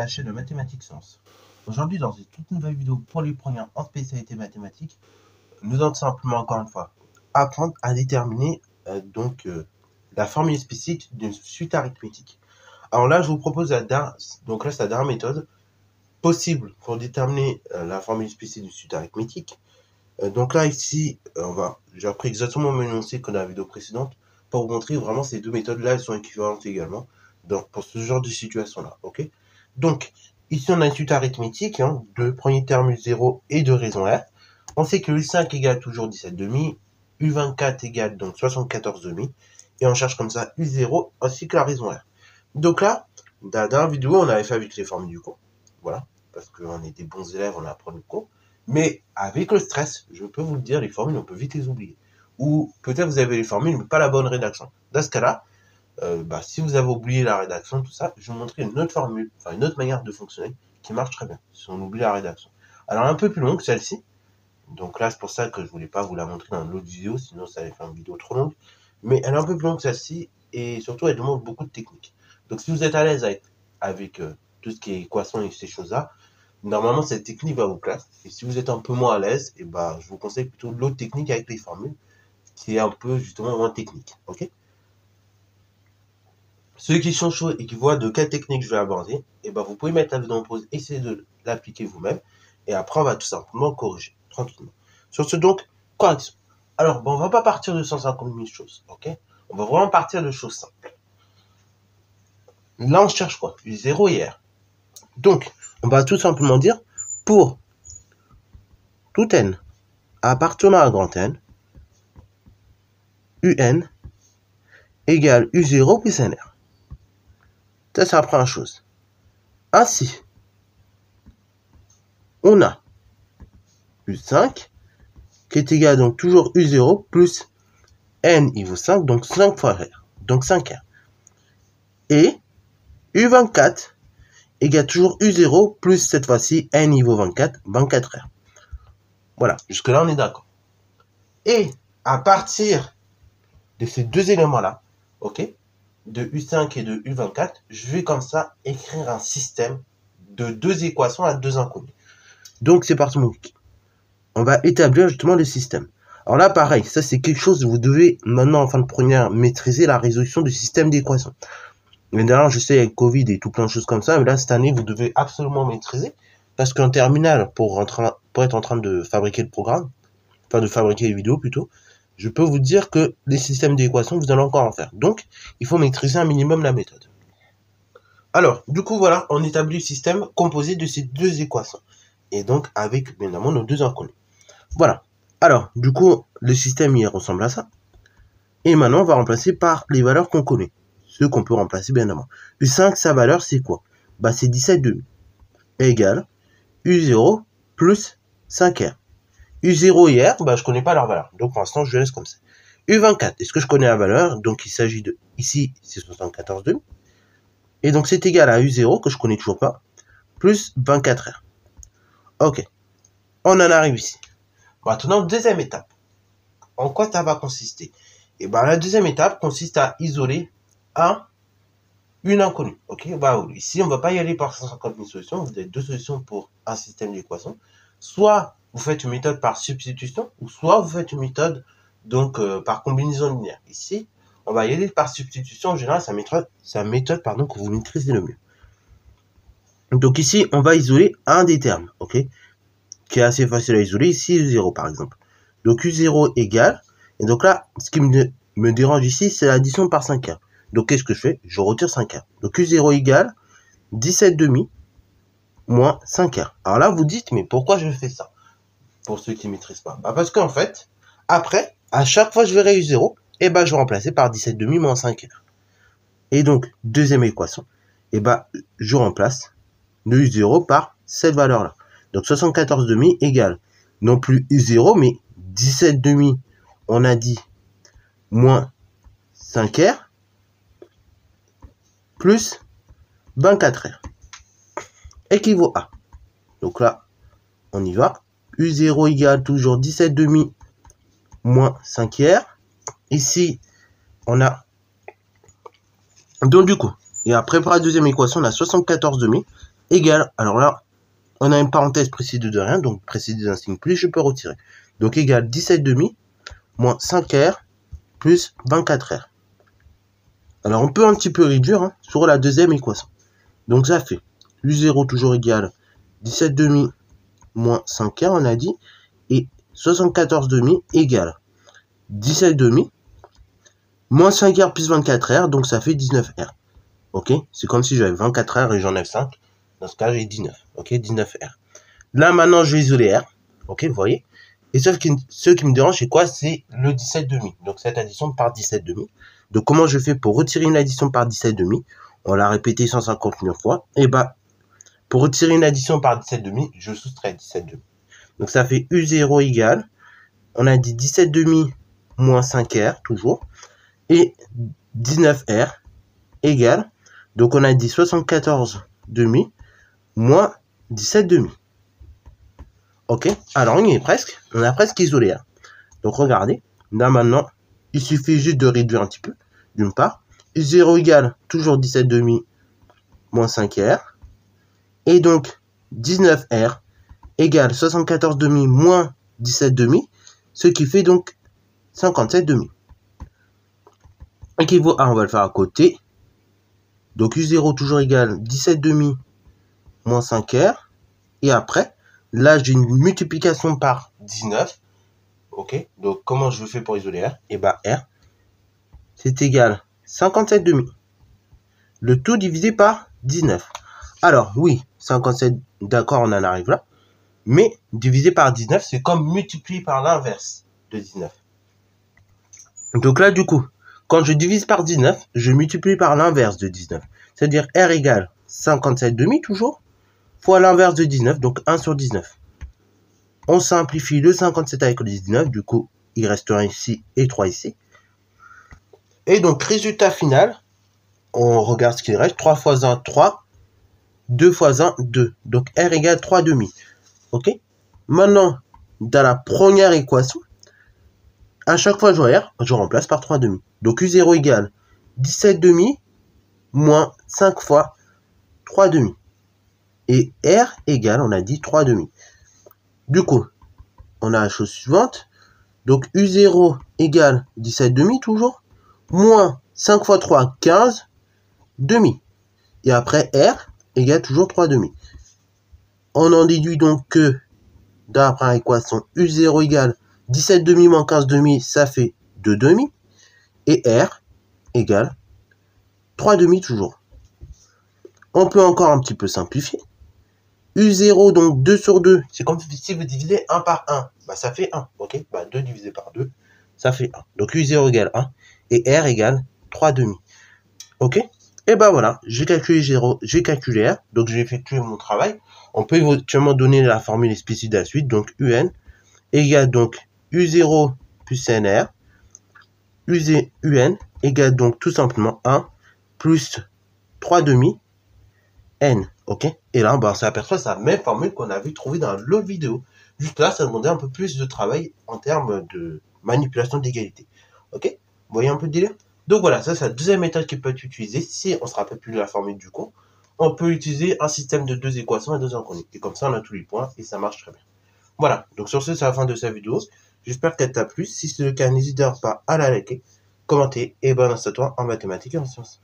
la chaîne de Mathématiques Sciences. Aujourd'hui, dans une toute nouvelle vidéo pour les premiers en spécialité mathématiques, nous allons simplement encore une fois apprendre à déterminer la formule explicite d'une suite arithmétique. Alors là, je vous propose c'est la dernière méthode possible pour déterminer la formule explicite d'une suite arithmétique. Donc là, ici, j'ai repris exactement le même énoncé que dans la vidéo précédente pour vous montrer vraiment ces deux méthodes-là, elles sont équivalentes également pour ce genre de situation-là, ok? Donc, ici, on a une suite arithmétique, de premier terme U0 et de raison R. On sait que U5 égale toujours 17,5, U24 égale donc 74,5, et on cherche comme ça U0 ainsi que la raison R. Donc là, dans la dernière vidéo, on avait fait avec les formules du cours, voilà, parce qu'on est des bons élèves, on apprend le cours. Mais avec le stress, je peux vous le dire, les formules, on peut vite les oublier. Ou peut-être vous avez les formules, mais pas la bonne rédaction. Dans ce cas-là, si vous avez oublié la rédaction, tout ça, je vais vous montrer une autre formule, enfin une autre manière de fonctionner qui marche très bien, si on oublie la rédaction. Alors un peu plus longue, celle-ci. Donc là, c'est pour ça que je voulais pas vous la montrer dans l'autre vidéo, sinon ça allait faire une vidéo trop longue. Mais elle est un peu plus longue que celle-ci, et surtout, elle demande beaucoup de techniques. Donc si vous êtes à l'aise avec tout ce qui est équation et ces choses-là, normalement, cette technique va vous plaire. Et si vous êtes un peu moins à l'aise, je vous conseille plutôt l'autre technique avec les formules, qui est un peu justement moins technique. Ok? Ceux qui sont chauds et qui voient de quelle technique je vais aborder, vous pouvez mettre la vidéo en pause, essayer de l'appliquer vous-même, et après on va tout simplement corriger, tranquillement. Sur ce donc, correction. Alors, on va pas partir de 150 000 choses, ok? On va vraiment partir de choses simples. Là, on cherche quoi? U0 et R. Donc, on va tout simplement dire, pour tout n appartenant à grand N, UN égale U0 plus NR. Ça, c'est la première chose. Ainsi, on a U5 qui est égal donc toujours U0 plus N il vaut 5, donc 5 fois R, donc 5R. Et U24 égale toujours U0 plus cette fois-ci N il vaut 24, 24R. Voilà, jusque-là on est d'accord. Et à partir de ces deux éléments-là, ok, de U5 et de U24, je vais comme ça écrire un système de deux équations à deux inconnues. Donc c'est parti mon kiki. On va établir justement le système. Alors là pareil, ça c'est quelque chose que vous devez maintenant en fin de première maîtriser la résolution du système d'équations. Mais d'ailleurs je sais avec Covid et tout plein de choses comme ça, mais là cette année vous devez absolument maîtriser parce qu'en terminale pour être en train de fabriquer le programme, enfin de fabriquer les vidéos plutôt, je peux vous dire que les systèmes d'équations, vous allez encore en faire. Donc, il faut maîtriser un minimum la méthode. Alors, du coup, voilà, on établit le système composé de ces deux équations. Et donc, avec, bien évidemment, nos deux inconnus. Voilà. Alors, du coup, le système, il ressemble à ça. Et maintenant, on va remplacer par les valeurs qu'on connaît. Ceux qu'on peut remplacer, bien évidemment. U5, sa valeur, c'est quoi? C'est 17,5. Égale U0 plus 5R. U0 et R, je connais pas leur valeur. Donc, pour l'instant, je laisse comme ça. U24, est-ce que je connais la valeur? Donc, il s'agit de, ici, c'est 74,5. Et donc, c'est égal à U0, que je connais toujours pas, plus 24R. Ok. On en arrive ici. Maintenant, deuxième étape. En quoi ça va consister? La deuxième étape consiste à isoler une inconnue. Ok? Ici, on va pas y aller par 150 000 solutions. Vous avez deux solutions pour un système d'équations. Soit vous faites une méthode par substitution, ou soit vous faites une méthode par combinaison linéaire. Ici, on va y aller par substitution. En général, c'est la méthode que vous maîtrisez le mieux. Donc ici, on va isoler un des termes, ok, qui est assez facile à isoler. Ici, U0 par exemple. Donc U0 égale, et donc là, ce qui me dérange ici, c'est l'addition par 5R. Donc qu'est-ce que je fais? Je retire 5R. Donc U0 égale 17,5 moins 5R. Alors là, vous dites, mais pourquoi je fais ça? Pour ceux qui ne maîtrisent pas. Parce qu'en fait, après, à chaque fois que je verrai U0, je vais remplacer par 17,5 moins 5R. Et donc, deuxième équation, je remplace le U0 par cette valeur-là. Donc, 74,5 égale, non plus U0, mais 17,5, on a dit, moins 5R, plus 24R, équivaut à. Donc là, on y va. U0 égale toujours 17,5 moins 5R. Ici, on a... Donc du coup, et après pour la deuxième équation, on a 74,5. égale, alors là, on a une parenthèse précédée de rien, donc précédée d'un signe plus, je peux retirer. Donc égale 17 demi moins 5R plus 24R. Alors on peut un petit peu réduire hein, sur la deuxième équation. Donc ça fait U0 toujours égal 17 demi moins 5R, on a dit, et 74 demi égale 17 demi moins 5R plus 24R, donc ça fait 19R. Ok, c'est comme si j'avais 24R et j'enlève 5. Dans ce cas, j'ai 19. Ok, 19R. Là, maintenant, je vais isoler R. Ok, vous voyez. Et sauf que ce qui me dérange, c'est quoi? C'est le 17 demi. Donc, cette addition par 17 demi. Donc, comment je fais pour retirer une addition par 17 demi? On l'a répété 159 fois. Et bah, pour retirer une addition par 17 demi, je soustrais 17 demi. Donc, ça fait U0 égale, on a dit 17 demi moins 5R, toujours. Et 19R égale, donc on a dit 74 demi moins 17 demi. Ok, alors on y est presque, on a presque isolé. Hein. Donc regardez, là maintenant, il suffit juste de réduire un petit peu, d'une part. 0 égale toujours 17 demi moins 5R. Et donc 19R égale 74 demi moins 17 demi, ce qui fait donc 57 demi. Équivaut à, on va le faire à côté. Donc U0 toujours égal 17 demi moins 5R. Et après, là j'ai une multiplication par 19. Ok, donc comment je fais pour isoler R? Et bah R, c'est égal 57 demi. Le tout divisé par 19. Alors oui, 57, d'accord, on en arrive là. Mais divisé par 19, c'est comme multiplié par l'inverse de 19. Donc là, du coup, quand je divise par 19, je multiplie par l'inverse de 19. C'est-à-dire R égale 57 demi toujours, fois l'inverse de 19, donc 1 sur 19. On simplifie le 57 avec le 19, du coup, il reste 1 ici et 3 ici. Et donc, résultat final, on regarde ce qu'il reste. 3 fois 1, 3. 2 fois 1, 2. Donc, R égale 3 demi. Ok? Maintenant, dans la première équation, à chaque fois que je vois R, je remplace par 3 demi. Donc, U0 égale 17 demi moins 5 fois 3 demi. Et R égale, on a dit 3 demi. Du coup, on a la chose suivante. Donc, U0 égale 17 demi toujours, moins 5 fois 3, 15 demi. Et après, R égale toujours 3 demi. On en déduit donc que, dans la première équation, U0 égale 17 demi moins 15 demi, ça fait 2 demi. Et R égale 3 demi toujours. On peut encore un petit peu simplifier. U0, donc 2 sur 2, c'est comme si vous divisez 1 par 1. Bah, ça fait 1, ok? Bah, 2 divisé par 2, ça fait 1. Donc U0 égale 1 et R égale 3 demi. Ok? Et bah voilà, j'ai calculé R, donc j'ai effectué mon travail. On peut éventuellement donner la formule explicite de la suite, donc UN égale donc U0 plus NR, UN égale donc tout simplement 1 plus 3 demi N, ok? Et là, bah, on s'aperçoit c'est la même formule qu'on avait trouvée dans l'autre vidéo. Juste là, ça demandait un peu plus de travail en termes de manipulation d'égalité. Ok? Vous voyez un peu le délire? Donc voilà, ça c'est la deuxième méthode qui peut être utilisée. Si on se rappelle plus de la formule du coup, on peut utiliser un système de 2 équations et 2 inconnues. Et comme ça, on a tous les points et ça marche très bien. Voilà, donc sur ce, c'est la fin de cette vidéo. J'espère qu'elle t'a plu. Si c'est le cas, n'hésite pas à la liker, commenter et bonne à toi en mathématiques et en sciences.